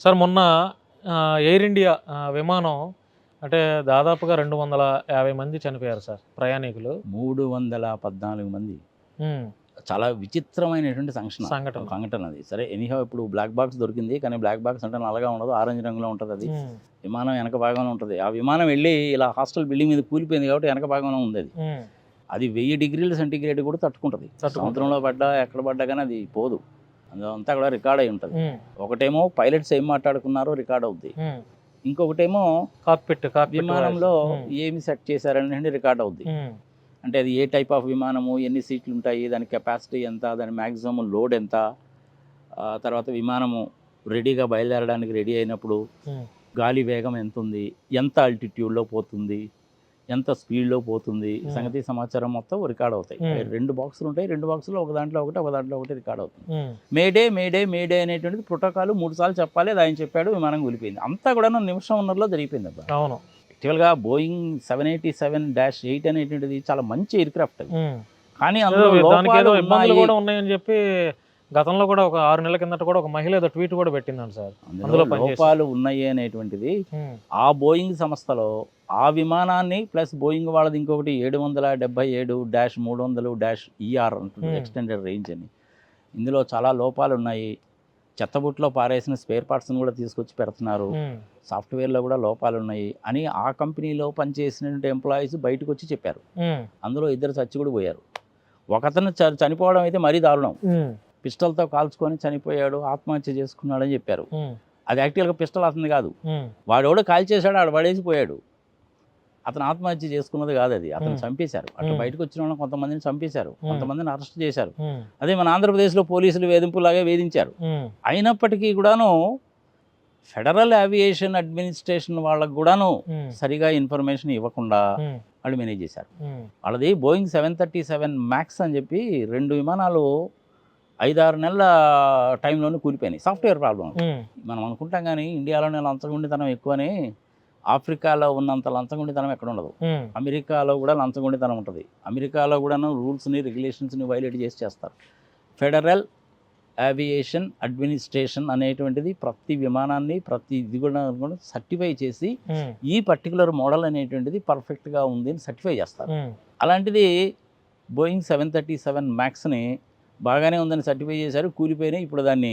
Sir మొన్న air India విమానం అంటే దాదాపుగా 250 మంది చనిపోయారు సార్ ప్రయాణికులు. 314 మంది. హ్మ్. చాలా విచిత్రమైనటువంటి సంఘటన అది. సరే ఎనీహౌ ఇప్పుడు బ్లాక్ బాక్స్ దొరికింది. కానీ బ్లాక్ బాక్స్ అంటే నల్లగా ఉండదు, ఆరెంజ్ రంగులో ఉంటుంది. అది హ్మ్. విమానం వెనక భాగంలో ఉంటుంది. ఆ విమానం వెళ్ళి ఇలా హాస్టల్ బిల్డింగ్ మీద కూలిపోయింది కాబట్టి వెనక భాగంలో ఉంది అది. హ్మ్. అది 1000 డిగ్రీల సెంటీగ్రేడ్ కూడా తట్టుకుంటుంది. సముద్రంలో పడ్డా ఎక్కడ పడ్డా కానీ అది పోదు. అంతా కూడా రికార్డ్ అయి ఉంటుంది. హ్మ్. ఒకటేమో పైలట్స్ ఏం మాట్లాడుకున్నారో రికార్డ్ అవుద్ది. హ్మ్. ఇంకొకటేమో కాక్పిట్ విమానంలో వాయిస్. ఏమి సెట్ చేశారనేది రికార్డ్ అవుద్ది. హ్మ్. అంటే అది ఏ టైప్ ఆఫ్ విమానము, ఎన్ని సీట్లు ఉంటాయి, దాని కెపాసిటీ ఎంత, దాని మ్యాక్సిమం లోడ్ ఎంత, తర్వాత విమానము రెడీగా బయలుదేరడానికి రెడీ అయినప్పుడు హ్మ్. గాలి వేగం ఎంత ఉంది, ఎంత ఆల్టిట్యూడ్లో పోతుంది, ఎంత స్పీడ్లో పోతుంది, సంగతి సమాచారం మొత్తం రికార్డ్ అవుతాయి. 2 బాక్సులు ఉంటాయి. 2 బాక్సులు ఒక దాంట్లో ఒకటి రికార్డ్ అవుతుంది. మేడే మేడే మేడే అనేటువంటిది ప్రోటోకాల్ 3 సార్లు చెప్పాలి. అది ఆయన చెప్పాడు, విమానం కూలిపోయింది. అంతా కూడా నిమిషం ఉన్నరలో జరిగిపోయింది అబ్బా. అవును. యాక్చువల్గా బోయింగ్ 787-8 అనేటువంటిది చాలా మంచి ఎయిర్ క్రాఫ్ట్ అది. కానీ అందులో దానికి ఏదో ఇబ్బందులు ఉన్నాయి. కూడా ఉన్నాయని చెప్పి గతంలో కూడా ఒక 6 నెలల కిందట కూడా ఒక మహిళ ఏదో ట్వీట్ కూడా పెట్టిందండి సార్. అందులో లోపాలు ఉన్నాయి అనేటువంటిది ఆ బోయింగ్ సంస్థలో ఆ విమానాన్ని ప్లస్ బోయింగ్ వాళ్ళది ఇంకొకటి 777-300-ER అంటుంది, ఎక్స్టెండెడ్ రేంజ్ అని. ఇందులో చాలా లోపాలు ఉన్నాయి. చెత్తబుట్లో పారేసిన స్పేర్ పార్ట్స్ని కూడా తీసుకొచ్చి పెడుతున్నారు. సాఫ్ట్వేర్లో కూడా లోపాలు ఉన్నాయి అని ఆ కంపెనీలో పనిచేసినటువంటి ఎంప్లాయీస్ బయటకు వచ్చి చెప్పారు. అందులో 2 చచ్చి కూడా పోయారు. ఒకతను చనిపోవడం అయితే మరీ దారుణం. పిస్టల్తో కాల్చుకొని చనిపోయాడు, ఆత్మహత్య చేసుకున్నాడని చెప్పారు. అది యాక్చువల్గా పిస్టల్ అతను కాదు, వాడెవడో కాల్చేశాడు, ఆడు పడేసిపోయాడు. అతను ఆత్మహత్య చేసుకున్నది కాదు, అది అతను చంపేశారు. అట్లా బయటకు వచ్చిన వాళ్ళని కొంతమందిని చంపేశారు, కొంతమందిని అరెస్ట్ చేశారు. అదే మన ఆంధ్రప్రదేశ్లో పోలీసులు వేధింపులాగే వేధించారు. అయినప్పటికీ కూడాను ఫెడరల్ ఏవియేషన్ అడ్మినిస్ట్రేషన్ వాళ్ళకు కూడాను సరిగా ఇన్ఫర్మేషన్ ఇవ్వకుండా వాళ్ళు మేనేజ్ చేశారు. వాళ్ళది బోయింగ్ 737 మ్యాక్స్ అని చెప్పి 2 విమానాలు 5-6 నెలల టైంలోనే కూలిపోయినాయి. Software problem. మనం అనుకుంటాం కానీ ఇండియాలోనే లంచగొండితనం ఎక్కువని, ఆఫ్రికాలో ఉన్నంత లంచగొండితనం ఎక్కడ ఉండదు. అమెరికాలో కూడా లంచగొండితనం ఉంటుంది. అమెరికాలో కూడాను రూల్స్ని రెగ్యులేషన్స్ని వైలేట్ చేస్తారు. ఫెడరల్ ఏవియేషన్ అడ్మినిస్ట్రేషన్ అనేటువంటిది ప్రతి విమానాన్ని ప్రతి ఇది కూడా సర్టిఫై చేసి ఈ పర్టికులర్ మోడల్ అనేటువంటిది పర్ఫెక్ట్గా ఉంది అని సర్టిఫై చేస్తారు. అలాంటిది బోయింగ్ 737 మ్యాక్స్ని బాగానే ఉందని సర్టిఫై చేశారు, కూలిపోయినాయి. ఇప్పుడు దాన్ని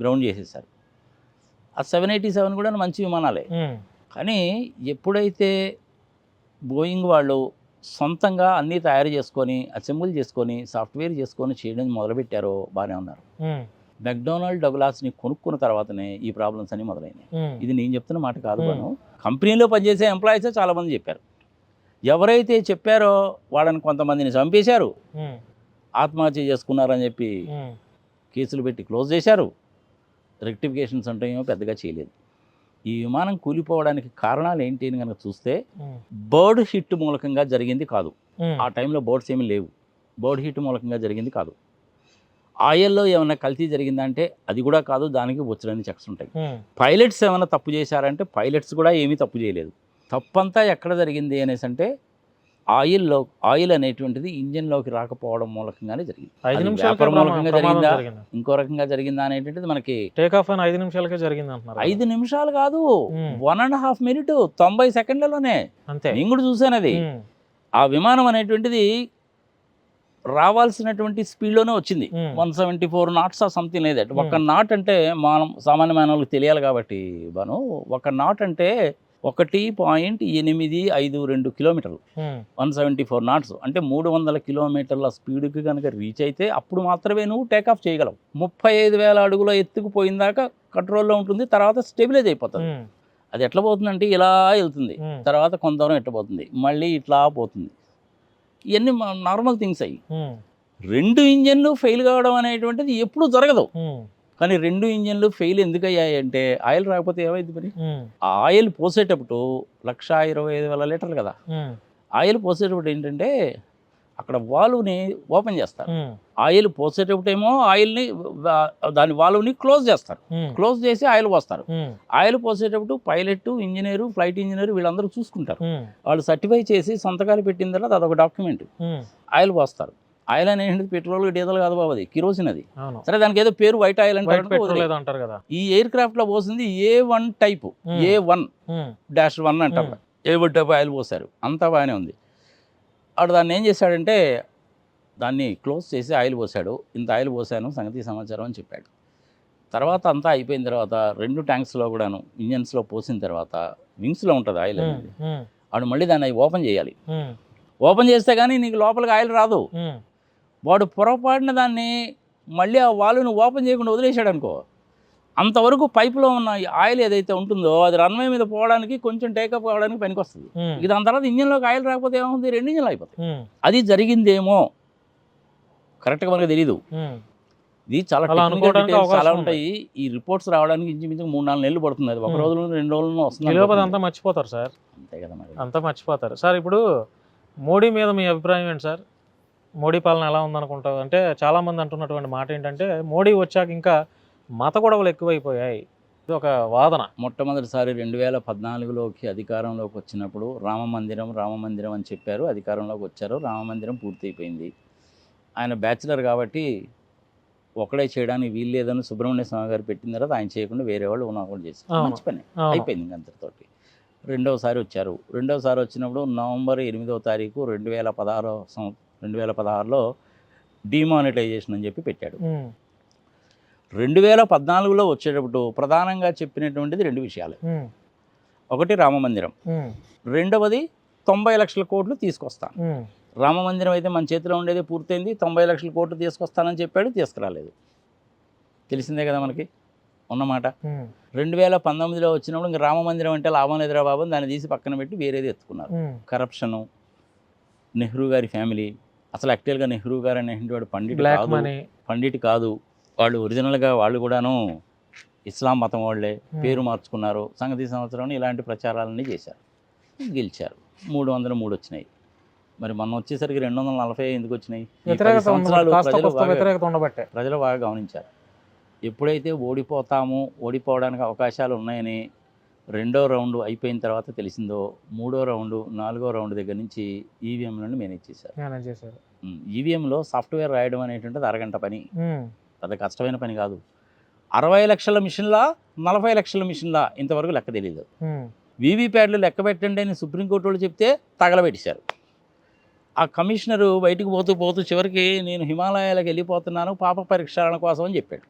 గ్రౌండ్ చేసేసారు. ఆ 787 కూడా మంచి విమానాలే. కానీ ఎప్పుడైతే బోయింగ్ వాళ్ళు సొంతంగా అన్నీ తయారు చేసుకొని, అసెంబుల్ చేసుకొని, సాఫ్ట్వేర్ చేసుకొని చేయడం మొదలుపెట్టారో బాగానే ఉన్నారు. మెక్డొనాల్డ్ డగ్లాస్ని కొనుక్కున్న తర్వాతనే ఈ ప్రాబ్లమ్స్ అన్నీ మొదలైనాయి. ఇది నేను చెప్తున్న మాట కాదు. కంపెనీలో పనిచేసే ఎంప్లాయీసే చాలామంది చెప్పారు. ఎవరైతే చెప్పారో వాళ్ళని కొంతమందిని చంపేశారు, ఆత్మహత్య చేసుకున్నారని చెప్పి కేసులు పెట్టి క్లోజ్ చేశారు. రెక్టిఫికేషన్స్ అంటేమో పెద్దగా చేయలేదు. ఈ విమానం కూలిపోవడానికి కారణాలు ఏంటి అని కనుక చూస్తే బర్డ్ హిట్ మూలకంగా జరిగింది కాదు. ఆ టైంలో బర్డ్స్ ఏమీ లేవు. బర్డ్ హిట్ మూలకంగా జరిగింది కాదు. ఆయిల్లో ఏమైనా కల్తీ జరిగిందంటే అది కూడా కాదు, దానికి బొచ్చడని చెక్స్ ఉంటాయి. పైలట్స్ ఏమైనా తప్పు చేశారంటే పైలట్స్ కూడా ఏమీ తప్పు చేయలేదు. తప్పంతా ఎక్కడ జరిగింది అనేసి అంటే ఆయిల్ అనేటువంటిది ఇంజిన్లోకి రాకపోవడం మూలకంగానే జరిగింది. వ్యాపారం మూలకంగా జరిగిందా, ఇంకో రకంగా జరిగిందా అనేటువంటిది మనకి టేక్ ఆఫ్ 5 నిమిషాలకే జరిగింది అంటున్నారు. 5 నిమిషాలు కాదు, 1.5 మినిట్ 90 సెకండ్లలోనే. అంతే, నేను కూడా చూశాను అది. ఆ విమానం అనేటువంటిది రావాల్సినటువంటి స్పీడ్లోనే వచ్చింది. 174 knots సంథింగ్ లేదు. 1 knot అంటే మనం సామాన్య మానవులకు తెలియాలి కాబట్టి బాను, 1 knot అంటే 1.852 కిలోమీటర్లు. 174 knots అంటే 300 కిలోమీటర్ల స్పీడ్కి కనుక రీచ్ అయితే అప్పుడు మాత్రమే నువ్వు టేకాఫ్ చేయగలవు. 35,000 అడుగుల ఎత్తుకు పోయిందాక కంట్రోల్లో ఉంటుంది, తర్వాత స్టెబిలైజ్ అయిపోతుంది. అది ఎట్లా పోతుందంటే ఇలా వెళ్తుంది, తర్వాత కొంత దూరం ఎట్లా పోతుంది, మళ్ళీ ఇట్లా పోతుంది. ఇవన్నీ నార్మల్ థింగ్స్ అయ్యి. 2 ఇంజన్లు ఫెయిల్ కావడం అనేటువంటిది ఎప్పుడూ జరగదు. కానీ 2 ఇంజన్లు ఫెయిల్ ఎందుకు అయ్యాయి అంటే ఆయిల్ రాకపోతే ఏమైంది మరి? ఆ ఆయిల్ పోసేటప్పుడు 125,000 లీటర్లు కదా, ఆయిల్ పోసేటప్పుడు ఏంటంటే అక్కడ వాల్వ్ని ఓపెన్ చేస్తారు. ఆయిల్ పోసేటప్పుడు ఏమో ఆయిల్ని దాని వాల్వ్ని క్లోజ్ చేస్తారు. క్లోజ్ చేసి ఆయిల్ పోస్తారు. ఆయిల్ పోసేటప్పుడు పైలట్, ఇంజనీరు, ఫ్లైట్ ఇంజనీరు వీళ్ళందరూ చూసుకుంటారు. వాళ్ళు సర్టిఫై చేసి సంతకాలు పెట్టిన తర్వాత అదొక డాక్యుమెంట్. ఆయిల్ పోస్తారు. ఆయిల్ అనేది పెట్రోల్ డీజిల్ కాదు బాబు, అది కిరోసిన్. అది అవును. సరే, దానికి ఏదో పేరు వైట్ ఆయిల్ వైట్ అంటే పెట్రోల్ ఏదో అంటారు కదా. ఈ ఎయిర్ క్రాఫ్ట్లో పోసింది A1 టైపు, A1-1 అంటారు. A1 టైప్ ఆయిల్ పోసారు, అంతా బాగానే ఉంది. వాడు దాన్ని ఏం చేశాడంటే దాన్ని క్లోజ్ చేసి ఆయిల్ పోసాడు. ఇంత ఆయిల్ పోసాను, సంగతి సమాచారం అని చెప్పాడు. తర్వాత అంతా అయిపోయిన తర్వాత 2 ట్యాంక్స్లో కూడాను ఇంజన్స్లో పోసిన తర్వాత వింగ్స్లో ఉంటుంది ఆయిల్ అనేది. వాడు మళ్ళీ దాన్ని ఓపెన్ చేయాలి. ఓపెన్ చేస్తే కానీ నీకు లోపలికి ఆయిల్ రాదు. వాడు పొరపాటున దాన్ని మళ్ళీ ఆ వాల్వ్ని ఓపెన్ చేయకుండా వదిలేశాడు అనుకో, అంతవరకు పైపులో ఉన్న ఆయిల్ ఏదైతే ఉంటుందో అది రన్వే మీద పోవడానికి కొంచెం టేకప్ కావడానికి పనికి వస్తుంది. ఇక దాని తర్వాత ఇంజన్లోకి ఆయిల్ రాకపోతే ఏమవుతుంది, 2 ఇంజన్లు అయిపోతాయి. అది జరిగిందేమో, కరెక్ట్గా మనకు తెలీదు. ఇది చాలా చాలా ఉంటాయి. ఈ రిపోర్ట్స్ రావడానికి ఇంచుమించు 3-4 నెలలు పడుతుంది. అది 1 రోజులో 2 రోజుల్లో వస్తుంది. అంతా మర్చిపోతారు సార్. అంతే కదా మరి, అంతా మర్చిపోతారు సార్. ఇప్పుడు మోడీ మీద మీ అభిప్రాయం ఏంటి సార్? మోడీ పాలన ఎలా ఉందనుకుంటావు? అంటే చాలామంది అంటున్నటువంటి మాట ఏంటంటే మోడీ వచ్చాక ఇంకా మత గొడవలు ఎక్కువైపోయాయి, ఇది ఒక వాదన. మొట్టమొదటిసారి 2014లోకి అధికారంలోకి వచ్చినప్పుడు రామ మందిరం అని చెప్పారు. అధికారంలోకి వచ్చారు, రామ మందిరం పూర్తయిపోయింది. ఆయన బ్యాచిలర్ కాబట్టి ఒకడే చేయడానికి వీలు లేదని సుబ్రహ్మణ్య స్వామి గారు పెట్టిన తర్వాత ఆయన చేయకుండా వేరే వాళ్ళు ఉన్నప్పుడు చేశారు. మంచి పని అయిపోయింది ఇంక అంతటితోటి. రెండవసారి వచ్చారు. రెండవసారి వచ్చినప్పుడు నవంబర్ 8వ తారీఖు 2016లో డిమానిటైజేషన్ అని చెప్పి పెట్టాడు. 2014లో వచ్చేటప్పుడు ప్రధానంగా చెప్పినటువంటిది 2 విషయాలు. ఒకటి రామ మందిరం, రెండవది 90 లక్షల కోట్లు తీసుకొస్తాను. రామ మందిరం అయితే మన చేతిలో ఉండేది పూర్తయింది, 90 లక్షల కోట్లు తీసుకొస్తానని చెప్పాడు, తీసుకురాలేదు. తెలిసిందే కదా మనకి ఉన్నమాట. 2019లో వచ్చినప్పుడు ఇంకా రామ మందిరం అంటే లాభం లేదురా బాబు, దాన్ని తీసి పక్కన పెట్టి వేరేది ఎత్తుకున్నారు. కరప్షను, నెహ్రూ గారి ఫ్యామిలీ. అసలు యాక్చువల్గా నెహ్రూ గారు అనేటువంటి పండిట్ కాదు, వాళ్ళు ఒరిజినల్గా వాళ్ళు కూడాను ఇస్లాం మతం వాళ్ళే, పేరు మార్చుకున్నారు. సంగతి సంవత్సరం ఇలాంటి ప్రచారాలన్నీ చేశారు, గెలిచారు. 303 వచ్చినాయి. మరి మొన్న వచ్చేసరికి 240 ఎందుకు వచ్చినాయి? సంవత్సరాలు ప్రజలు బాగా గమనించారు. ఎప్పుడైతే ఓడిపోవడానికి అవకాశాలు ఉన్నాయని 2వ రౌండ్ అయిపోయిన తర్వాత తెలిసిందో, 3వ రౌండ్ 4వ రౌండ్ దగ్గర నుంచి ఈవీఎంలను మేనేజ్ చేశారు. ఈవీఎంలో సాఫ్ట్వేర్ రాయడం అనేటువంటిది అరగంట పని, పెద్ద కష్టమైన పని కాదు. 60 లక్షల మిషన్లా 40 లక్షల మిషన్లా ఇంతవరకు లెక్క తెలియదు. వీవీప్యాడ్లు లెక్క పెట్టండి అని సుప్రీంకోర్టు వాళ్ళు చెప్తే తగలబెట్టేశారు. ఆ కమిషనరు బయటకు పోతూ చివరికి నేను హిమాలయాలకు వెళ్ళిపోతున్నాను పాప పరీక్షల కోసం అని చెప్పాడు.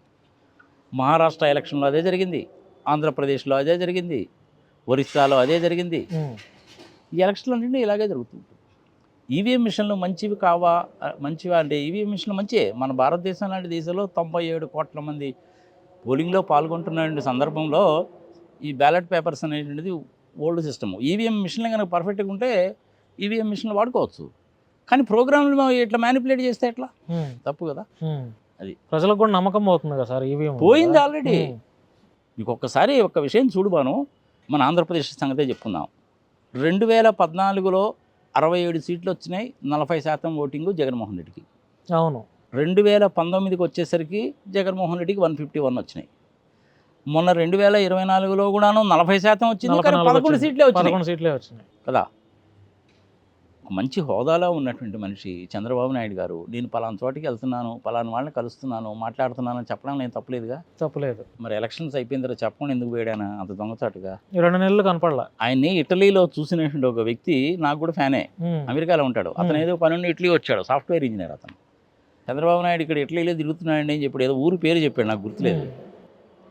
మహారాష్ట్ర ఎలక్షన్లో అదే జరిగింది, ఆంధ్రప్రదేశ్లో అదే జరిగింది, ఒరిస్సాలో అదే జరిగింది. ఈ ఎలక్షన్లు అంటే ఇలాగే జరుగుతుంది. ఈవీఎం మిషన్లు మంచివా అంటే ఈవీఎం మిషన్లు మంచివే. మన భారతదేశం లాంటి దేశంలో 97 కోట్ల మంది పోలింగ్లో పాల్గొంటున్న సందర్భంలో ఈ బ్యాలెట్ పేపర్స్ అనేటువంటిది ఓల్డ్ సిస్టమ్. ఈవీఎం మిషన్లు కనుక పర్ఫెక్ట్గా ఉంటే ఈవీఎం మిషన్లు వాడుకోవచ్చు. కానీ ప్రోగ్రాంలు ఇట్లా మ్యానిపులేట్ చేస్తే ఎట్లా? తప్పు కదా. అది ప్రజలకు కూడా నమ్మకం పోతుంది కదా సార్. ఈవీఎం పోయింది ఆల్రెడీ. మీకు ఒక్కసారి ఒక విషయం చూడుబాను, మన ఆంధ్రప్రదేశ్ సంగతే చెప్పుకుందాం. 2014లో 67 సీట్లు వచ్చినాయి, 40% ఓటింగు జగన్మోహన్ రెడ్డికి. అవును. 2019కి వచ్చేసరికి జగన్మోహన్ రెడ్డికి 151 వచ్చినాయి. మొన్న 2024లో కూడాను 40% వచ్చింది, కానీ 11 సీట్లే వచ్చినాయి కదా. మంచి హోదాలో ఉన్నటువంటి మనిషి చంద్రబాబు నాయుడు గారు, నేను పలానా చోటికి వెళ్తున్నాను, పలానా వాళ్ళని కలుస్తున్నాను, మాట్లాడుతున్నాను చెప్పడం నేను తప్పలేదు. మరి ఎలక్షన్స్ అయిపోయిన తర్వాత చెప్పకుండా ఎందుకు పోయాడానా అంత దొంగచాటుగా? 2 నెలలు కనపడలా. ఆయన్ని ఇటలీలో చూసినటువంటి ఒక వ్యక్తి నాకు కూడా ఫ్యానే, అమెరికాలో ఉంటాడు. అతను ఏదో పని ఇటలీ వచ్చాడు, సాఫ్ట్వేర్ ఇంజనీర్ అతను. చంద్రబాబు నాయుడు ఇక్కడ ఇటలీలో తిరుగుతున్నాడండి అని చెప్పాడు, ఏదో ఊరు పేరు చెప్పాడు, నాకు గుర్తులేదు.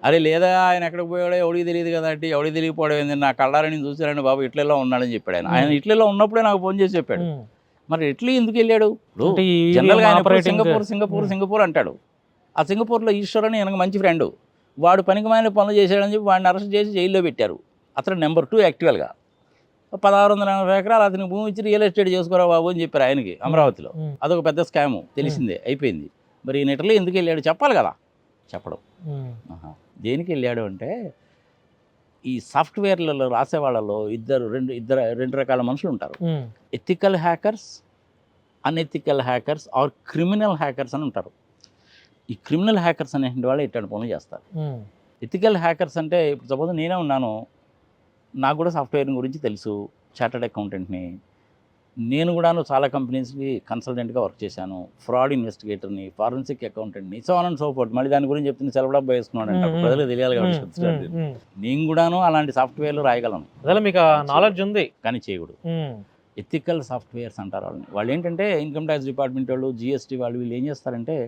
అరే లేదా ఆయన ఎక్కడికి పోయాడో ఎవడికి తెలియదు కదా అంటే, ఎవడికి తెలియకపోవడం ఏంది, నా కళ్ళారని చూసారండి బాబు ఇటలీలో ఉన్నాడని చెప్పాడు. ఆయన ఇటలీలో ఉన్నప్పుడే నాకు ఫోన్ చేసి చెప్పాడు. మరి ఇటలీ ఎందుకు వెళ్ళాడు? జనరల్గా సింగపూర్ అంటాడు. ఆ సింగపూర్లో ఈశ్వర్ అని ఆయనకు మంచి ఫ్రెండ్, వాడు పనికిమాలిన పనులు చేశాడని చెప్పి వాడిని అరెస్ట్ చేసి జైల్లో పెట్టారు. అతను నెంబర్ 2 యాక్చువల్గా. 1680 ఎకరాలు అతనికి భూమి ఇచ్చి రియల్ ఎస్టేట్ చేసుకోరా బాబు అని చెప్పారు ఆయనకి అమరావతిలో. అదొక పెద్ద స్కాము, తెలిసిందే, అయిపోయింది. మరి ఈయన ఇటలీ ఎందుకు వెళ్ళాడు చెప్పాలి కదా, చెప్పడం. దేనికి వెళ్ళాడు అంటే, ఈ సాఫ్ట్వేర్లలో రాసే వాళ్ళలో రెండు రకాల మనుషులు ఉంటారు. Ethical hackers, unethical hackers or criminal hackers అని ఉంటారు. ఈ క్రిమినల్ హ్యాకర్స్ అనే వాళ్ళు ఇట్లాంటి పనులు చేస్తారు. ఎథికల్ హ్యాకర్స్ అంటే, ఇప్పుడు సపోజ్ నేనే ఉన్నాను, నాకు కూడా సాఫ్ట్వేర్ గురించి తెలుసు, చార్టర్డ్ అకౌంటెంట్ని, నేను కూడాను చాలా కంపెనీస్కి కన్సల్టెంట్గా వర్క్ చేశాను, ఫ్రాడ్ ఇన్వెస్టిగేటర్ని, ఫారెన్సిక్ అకౌంటెంట్ని, so on and so forth. మళ్ళీ దాని గురించి చెప్తున్న సెలవు డబ్బా వేసుకున్నాడు అంటే ప్రజలకు తెలియాలి కాబట్టి నేను కూడాను అలాంటి సాఫ్ట్వేర్లు రాయగలను, అదే మీకు నాలెడ్జ్ ఉంది కానీ చేయకూడదు. ఎథికల్ సాఫ్ట్వేర్స్ అంటారు వాళ్ళని. వాళ్ళు ఏంటంటే ఇన్కమ్ ట్యాక్స్ డిపార్ట్మెంట్ వాళ్ళు, జిఎస్టీ వాళ్ళు, వీళ్ళు ఏం చేస్తారంటే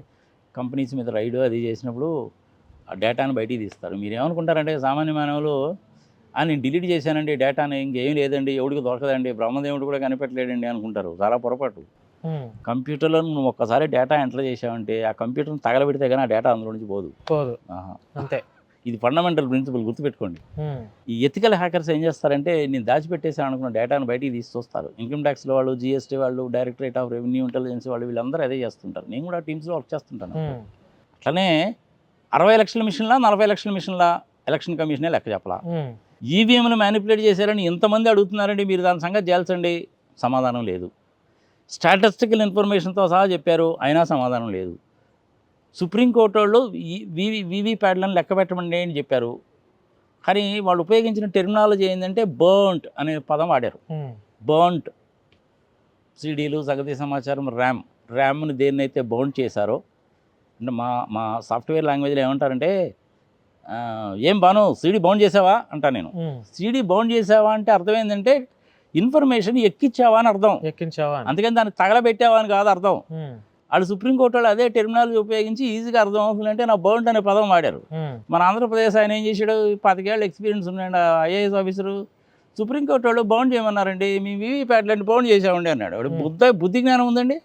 కంపెనీస్ మీద రైడ్ అది చేసినప్పుడు ఆ డేటాను బయటికి తీస్తారు. మీరు ఏమనుకుంటారంటే సామాన్య మానవులు నేను డిలీట్ చేశానండి డేటాని, ఇంకేం లేదండి, ఎవడికి దొరకదండి, బ్రహ్మదేవుడు కూడా కనిపెట్టలేడండి అనుకుంటారు. చాలా పొరపాటు. కంప్యూటర్లో నువ్వు ఒక్కసారి డేటా ఎంటర్ చేసావంటే ఆ కంప్యూటర్ని తగలబెడితే కానీ ఆ డేటా అందులో నుంచి పోదు. అంతే. ఇది ఫండమెంటల్ ప్రిన్సిపల్, గుర్తుపెట్టుకోండి. ఈ ఎథికల్ హ్యాకర్స్ ఏం చేస్తారంటే నేను దాచిపెట్టేసాను అనుకున్న డేటాను బయటికి తీసి చూస్తారు. ఇన్కమ్ ట్యాక్స్లో వాళ్ళు, జిఎస్టీ వాళ్ళు, డైరెక్టరేట్ ఆఫ్ రెవెన్యూ ఇంటెలిజెన్స్ వాళ్ళు, వీళ్ళందరూ అదే చేస్తుంటారు. నేను కూడా టీమ్స్లో వర్క్ చేస్తుంటాను. అట్లనే 60 లక్షల మిషన్లా 40 లక్షల మిషన్లా ఎలక్షన్ కమిషనే లెక్క చెప్పాలా. ఈవీఎంలు మ్యానిపులేట్ చేశారని ఎంతమంది అడుగుతున్నారండి, మీరు దాని సంగతి చేయాల్సండి, సమాధానం లేదు. స్టాటిస్టికల్ ఇన్ఫర్మేషన్తో సహా చెప్పారు, అయినా సమాధానం లేదు. సుప్రీంకోర్టు వాళ్ళు వీవీప్యాట్లను లెక్క పెట్టమండి అని చెప్పారు, కానీ వాళ్ళు ఉపయోగించిన టెర్మినాలజీ ఏంటంటే బర్న్ట్ అనే పదం వాడారు. బర్న్ట్ సీడీలు, సగతి సమాచారం, ర్యామ్ని దేన్నైతే బర్న్ చేశారో, అంటే మా సాఫ్ట్వేర్ లాంగ్వేజ్లో ఏమంటారంటే ఏం బాను సీడీ బౌండ్ చేసావా అంటా నేను. సీడీ బౌండ్ చేసావా అంటే అర్థం ఏంటంటే ఇన్ఫర్మేషన్ ఎక్కించావా అని అర్థం, అందుకని దాన్ని తగలబెట్టావా అని కాదు అర్థం. వాళ్ళు సుప్రీంకోర్టు వాళ్ళు అదే టెర్మినాలజీ ఉపయోగించి ఈజీగా అర్థం అవుతుందంటే నా బౌండ్ అనే పదం వాడారు. మన ఆంధ్రప్రదేశ్ ఆయన ఏం చేశాడు, 25 ఏళ్ళ ఎక్స్పీరియన్స్ ఉన్నాడు ఐఏఎస్ ఆఫీసరు. సుప్రీంకోర్టు వాళ్ళు బౌండ్ చేయమన్నారండి, మీ వీవీప్యాట్లని బౌండ్ చేసామండి అన్నాడు. వాడు బుద్ధి జ్ఞానం ఉందండి,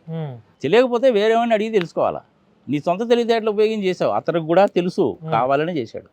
తెలియకపోతే వేరేవాడిని అడిగి తెలుసుకోవాలా. నీ సొంత తెలివితేటలు ఉపయోగించి చేసావు, అతనికి కూడా తెలుసు, కావాలని చేశాడు.